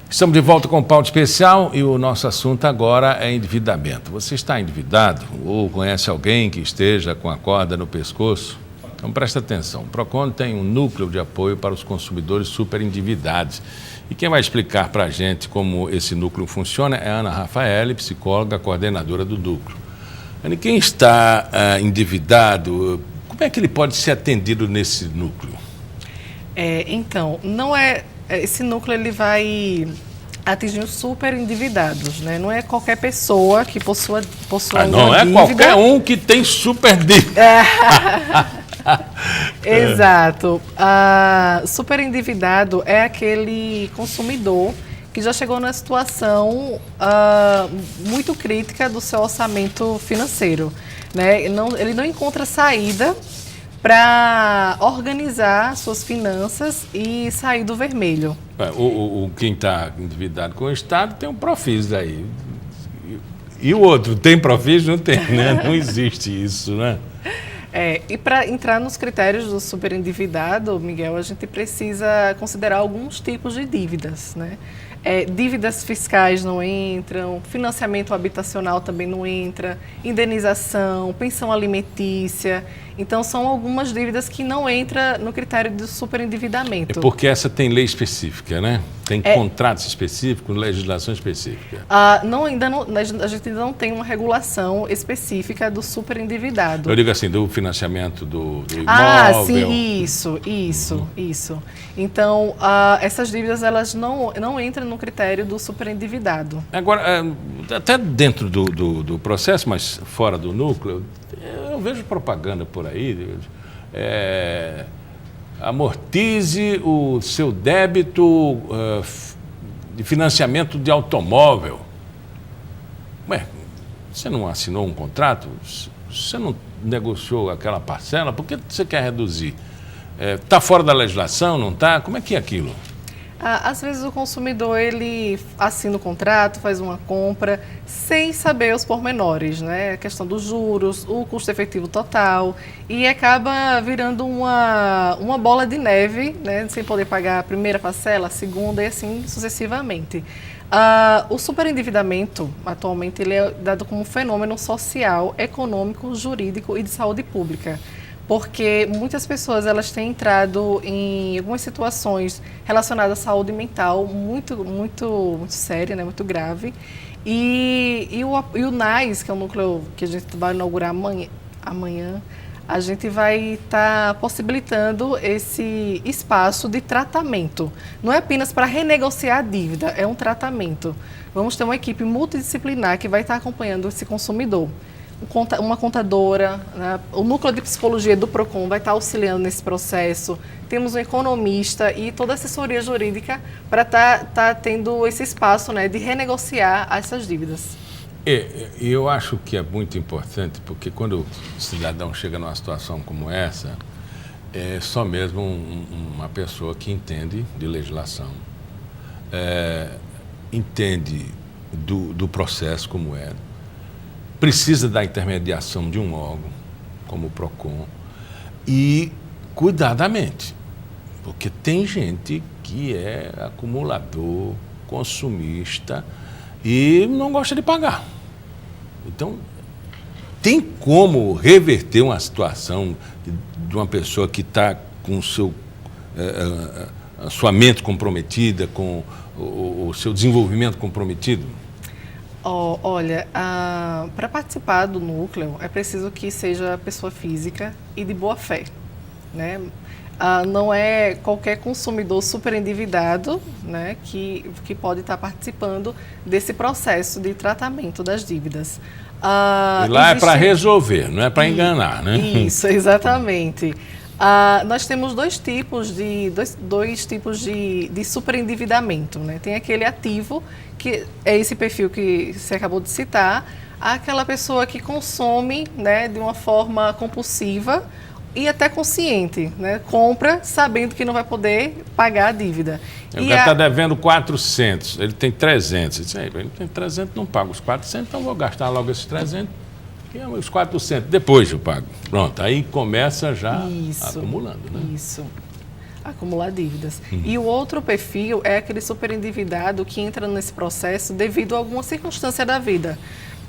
Estamos de volta com o Pauta Especial e o nosso assunto agora é endividamento. Você está endividado ou conhece alguém que esteja com a corda no pescoço? Então presta atenção, o PROCON tem um núcleo de apoio para os consumidores super endividados. E quem vai explicar para a gente como esse núcleo funciona é a Ana Rafaele, psicóloga, coordenadora do núcleo. Ana, quem está endividado, como é que ele pode ser atendido nesse núcleo? Então, não é... Esse núcleo ele vai atingir os super endividados, né? Não é qualquer pessoa que possua não é dívida. Qualquer um que tem super dívida. Exato. Super endividado é aquele consumidor que já chegou numa situação muito crítica do seu orçamento financeiro, né? Ele não encontra saída para organizar suas finanças e sair do vermelho. Quem está endividado com o Estado tem um Profis aí. E o outro tem Profis? Não tem, né? Não existe isso, né? E para entrar nos critérios do superendividado, Miguel, a gente precisa considerar alguns tipos de dívidas, né? Dívidas fiscais não entram, financiamento habitacional também não entra, indenização, pensão alimentícia. Então, são algumas dívidas que não entram no critério do superendividamento. Porque essa tem lei específica, né? Tem contratos específicos, legislação específica. A gente ainda não tem uma regulação específica do superendividado. Eu digo assim, do financiamento do imóvel. Sim, isso. Então, essas dívidas elas não entram no critério do superendividado. Agora, até dentro do processo, mas fora do núcleo, eu vejo propaganda por aí, amortize o seu débito de financiamento de automóvel. Ué, você não assinou um contrato? Você não negociou aquela parcela? Por que você quer reduzir? Está fora da legislação, não está? Como é que é aquilo? Às vezes o consumidor ele assina o contrato, faz uma compra sem saber os pormenores, né? A questão dos juros, o custo efetivo total e acaba virando uma bola de neve, né? Sem poder pagar a primeira parcela, a segunda e assim sucessivamente. O superendividamento, atualmente, ele é dado como um fenômeno social, econômico, jurídico e de saúde pública. Porque muitas pessoas elas têm entrado em algumas situações relacionadas à saúde mental muito séria, né, muito grave. E o NAS, que é o núcleo que a gente vai inaugurar amanhã, a gente vai estar possibilitando esse espaço de tratamento. Não é apenas para renegociar a dívida, é um tratamento. Vamos ter uma equipe multidisciplinar que vai estar acompanhando esse consumidor. Uma contadora, né? O núcleo de psicologia do PROCON vai estar auxiliando nesse processo. Temos um economista e toda a assessoria jurídica para estar tendo esse espaço, né, de renegociar essas dívidas. Eu acho que é muito importante, porque quando o cidadão chega numa situação como essa, é só mesmo uma pessoa que entende de legislação, entende do processo como é, precisa da intermediação de um órgão, como o PROCON, e cuidadamente, porque tem gente que é acumulador, consumista e não gosta de pagar. Então, tem como reverter uma situação de uma pessoa que está com a sua mente comprometida, com o seu desenvolvimento comprometido? Olha, para participar do núcleo é preciso que seja pessoa física e de boa fé, né? Não é qualquer consumidor super endividado, né, que pode estar participando desse processo de tratamento das dívidas. E lá é para resolver, não é para enganar, né? Isso, exatamente. Nós temos dois tipos de superendividamento, né? Tem aquele ativo, que é esse perfil que você acabou de citar, aquela pessoa que consome, né, de uma forma compulsiva e até consciente, né? Compra sabendo que não vai poder pagar a dívida. O cara está devendo 400, ele tem 300. Ele diz, ele tem 300, não paga os 400, então vou gastar logo esses 300. E os 400, depois eu pago. Pronto, aí começa já acumulando, né? Isso. acumular dívidas. E o outro perfil é aquele superendividado que entra nesse processo devido a alguma circunstância da vida.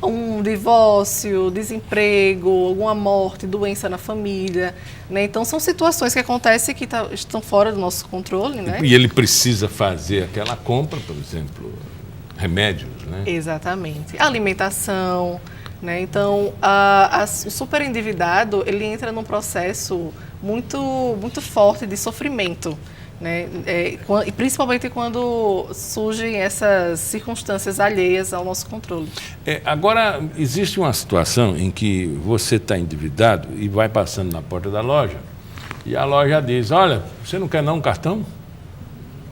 Um divórcio, desemprego, alguma morte, doença na família, né? Então, são situações que acontecem que estão fora do nosso controle, né? E ele precisa fazer aquela compra, por exemplo, remédios, né? Exatamente. Alimentação, né? Então, o superendividado, ele entra num processo muito forte de sofrimento, né? E principalmente quando surgem essas circunstâncias alheias ao nosso controle. Agora, existe uma situação em que você está endividado e vai passando na porta da loja e a loja diz, olha, você não quer não um cartão?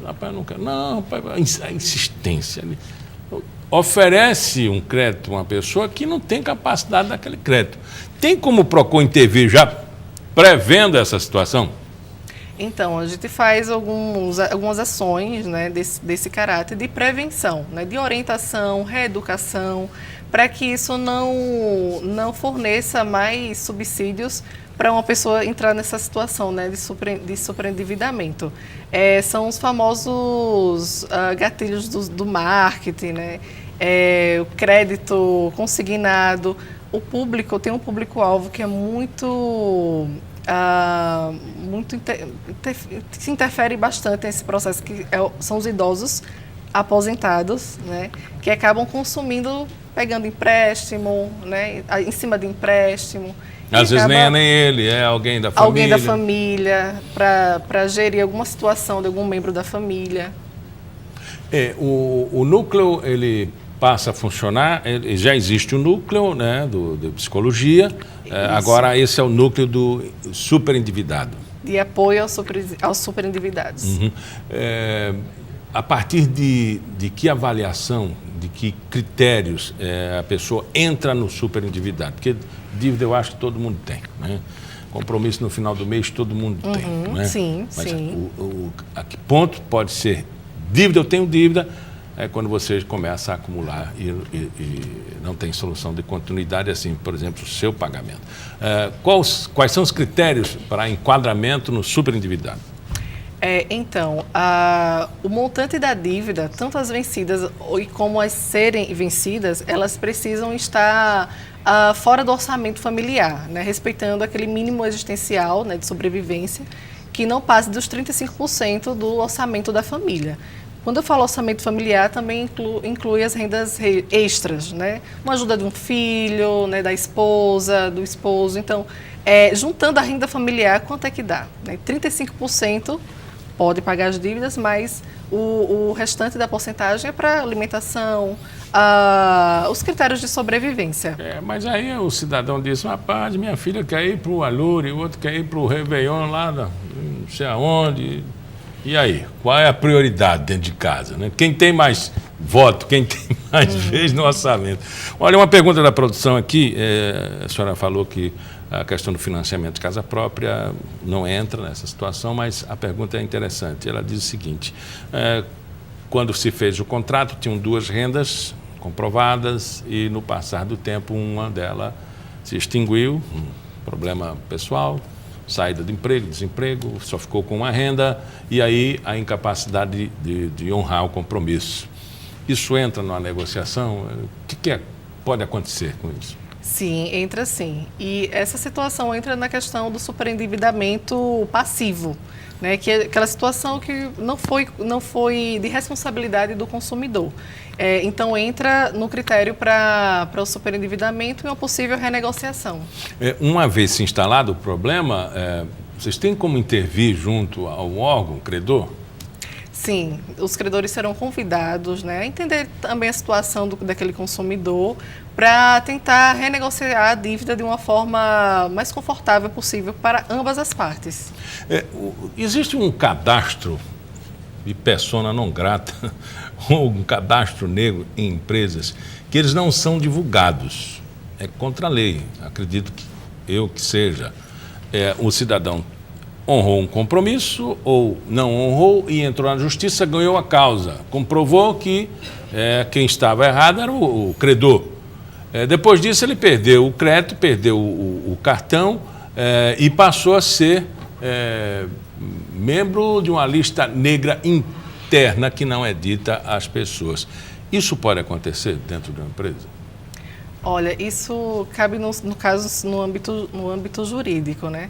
Rapaz, não quero. Não, rapaz, a insistência. Oferece um crédito a uma pessoa que não tem capacidade daquele crédito. Tem como o Procon intervir já prevendo essa situação? Então, a gente faz algumas ações, né, desse caráter de prevenção, né, de orientação, reeducação, para que isso não forneça mais subsídios para uma pessoa entrar nessa situação, né, de superendividamento. São os famosos gatilhos do marketing, né, o crédito consignado. Tem um público-alvo que é se interfere bastante nesse processo, que são os idosos aposentados, né, que acabam consumindo, pegando empréstimo, né, em cima de empréstimo. Às vezes nem é nem ele, é alguém da família. Alguém da família, para gerir alguma situação de algum membro da família. O núcleo, ele passa a funcionar, já existe o núcleo, né, de psicologia, agora esse é o núcleo do superendividado. De apoio aos superendividados. Uhum. A partir de que avaliação, de que critérios a pessoa entra no superendividado? Porque dívida eu acho que todo mundo tem, né? Compromisso no final do mês todo mundo tem, né? Sim, mas sim. A que ponto pode ser dívida? Eu tenho dívida. É quando você começa a acumular e não tem solução de continuidade, assim, por exemplo, o seu pagamento. Quais são os critérios para enquadramento no superendividado? Então, o montante da dívida, tanto as vencidas como as serem vencidas, elas precisam estar fora do orçamento familiar, né, respeitando aquele mínimo existencial, né, de sobrevivência, que não passe dos 35% do orçamento da família. Quando eu falo orçamento familiar, também inclui as rendas extras, né? Uma ajuda de um filho, né, da esposa, do esposo. Então, juntando a renda familiar, quanto é que dá? 35% pode pagar as dívidas, mas o restante da porcentagem é para alimentação, os critérios de sobrevivência. Mas aí o cidadão diz, rapaz, minha filha quer ir para o Alure, o outro quer ir para o Réveillon lá, não sei aonde. E aí, qual é a prioridade dentro de casa, né? Quem tem mais voto, quem tem mais vez no orçamento? Olha, uma pergunta da produção aqui, a senhora falou que a questão do financiamento de casa própria não entra nessa situação, mas a pergunta é interessante. Ela diz o seguinte, quando se fez o contrato, tinham duas rendas comprovadas e no passar do tempo uma delas se extinguiu, um problema pessoal, saída de emprego, desemprego, só ficou com uma renda e aí a incapacidade de honrar o compromisso. Isso entra numa negociação? O que pode acontecer com isso? Sim, entra sim. E essa situação entra na questão do superendividamento passivo, né? Que é aquela situação que não foi de responsabilidade do consumidor. Então, entra no critério para o superendividamento e uma possível renegociação. Uma vez se instalado o problema, vocês têm como intervir junto ao órgão credor? Sim, os credores serão convidados, né, a entender também a situação daquele consumidor para tentar renegociar a dívida de uma forma mais confortável possível para ambas as partes. Existe um cadastro de persona não grata, ou um cadastro negro em empresas, que eles não são divulgados. É contra a lei, acredito que seja. O cidadão honrou um compromisso ou não honrou e entrou na justiça, ganhou a causa. Comprovou que quem estava errado era o credor. Depois disso ele perdeu o crédito, perdeu o cartão e passou a ser membro de uma lista negra interna que não é dita às pessoas. Isso pode acontecer dentro de uma empresa? Olha, isso cabe, no caso, no âmbito jurídico, né?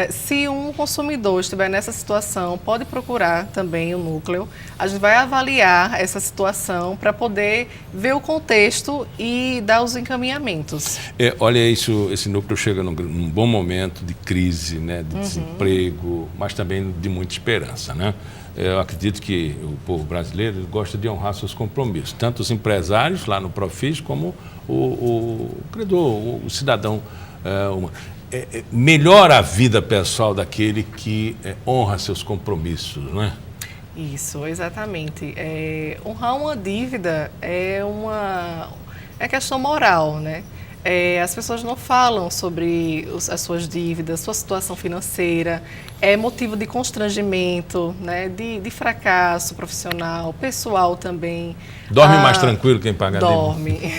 Se um consumidor estiver nessa situação, pode procurar também o núcleo. A gente vai avaliar essa situação para poder ver o contexto e dar os encaminhamentos. Olha, esse núcleo chega num bom momento de crise, né, de desemprego, mas também de muita esperança, né? Eu acredito que o povo brasileiro gosta de honrar seus compromissos, tanto os empresários lá no Profis, como o credor, o cidadão humano. Melhora a vida pessoal daquele que honra seus compromissos, não é? Isso, exatamente. Honrar uma dívida é questão moral, né? As pessoas não falam sobre as suas dívidas, sua situação financeira, é motivo de constrangimento, né? De fracasso profissional, pessoal também. Dorme mais tranquilo quem paga a dívida? Dorme.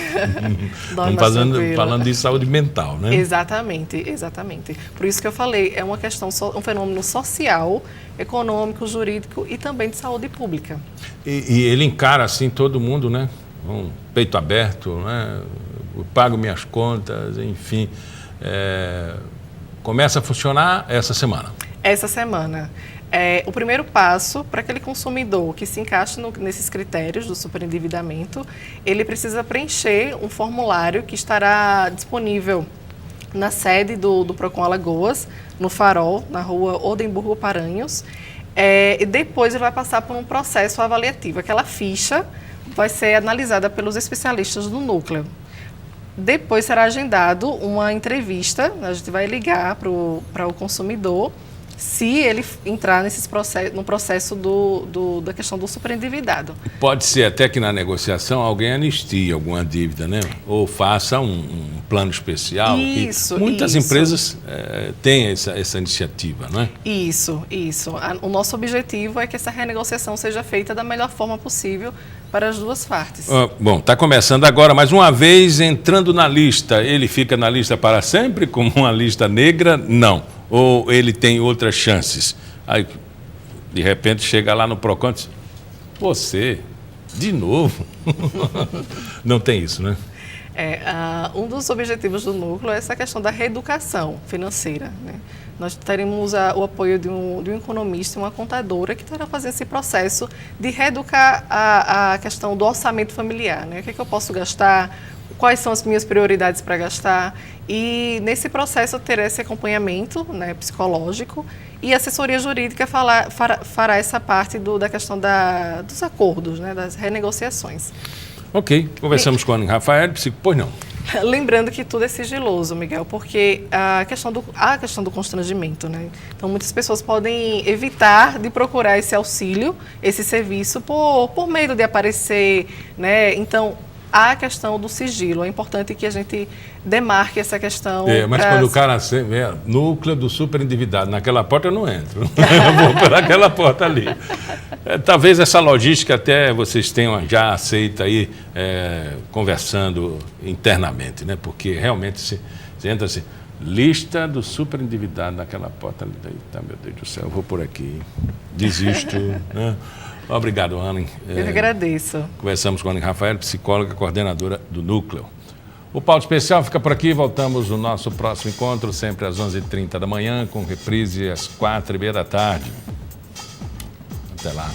Dorme mais tranquilo. Falando de saúde mental, né? Exatamente, exatamente. Por isso que eu falei, é uma questão, um fenômeno social, econômico, jurídico e também de saúde pública. E ele encara assim todo mundo, né? Um peito aberto, né? Eu pago minhas contas, enfim. Começa a funcionar essa semana. Essa semana. O primeiro passo para aquele consumidor que se encaixe nesses critérios do superendividamento, ele precisa preencher um formulário que estará disponível na sede do Procon Alagoas, no Farol, na rua Odemburgo Paranhos. E depois ele vai passar por um processo avaliativo. Aquela ficha vai ser analisada pelos especialistas do núcleo. Depois será agendado uma entrevista, a gente vai ligar para o consumidor, se ele entrar no processo da questão do superendividado. Pode ser até que na negociação alguém anistie alguma dívida, né? Ou faça um plano especial. Isso, muitas empresas têm essa iniciativa, não é? Isso. O nosso objetivo é que essa renegociação seja feita da melhor forma possível para as duas partes. Bom, está começando agora, mas uma vez entrando na lista, ele fica na lista para sempre como uma lista negra? Não. Ou ele tem outras chances? Aí, de repente, chega lá no Procon e diz, você, de novo? Não tem isso, né? Um dos objetivos do núcleo é essa questão da reeducação financeira, né? Nós teremos o apoio de um economista e uma contadora que estará fazendo esse processo de reeducar a questão do orçamento familiar, né? O que é que eu posso gastar, quais são as minhas prioridades para gastar, e nesse processo eu terei esse acompanhamento, né, psicológico, e a assessoria jurídica fará essa parte da questão dos acordos, né, das renegociações. Ok, conversamos com a Ana Rafael, pois não. Lembrando que tudo é sigiloso, Miguel, porque a questão do constrangimento, né? Então, muitas pessoas podem evitar de procurar esse auxílio, esse serviço, por medo de aparecer, né? Então, a questão do sigilo, é importante que a gente demarque essa questão. Mas quando o cara núcleo do superendividado, naquela porta eu não entro. Eu vou por aquela porta ali. Talvez essa logística até vocês tenham já aceita aí, conversando internamente, né? Porque realmente se entra assim, lista do superendividado naquela porta ali. Eita, meu Deus do céu, eu vou por aqui, desisto, né? Obrigado, Ana. Eu agradeço. Conversamos com a Ana Rafael, psicóloga, coordenadora do Núcleo. O Pauta Especial fica por aqui. Voltamos no nosso próximo encontro, sempre às 11h30 da manhã, com reprise às 4h30 da tarde. Até lá.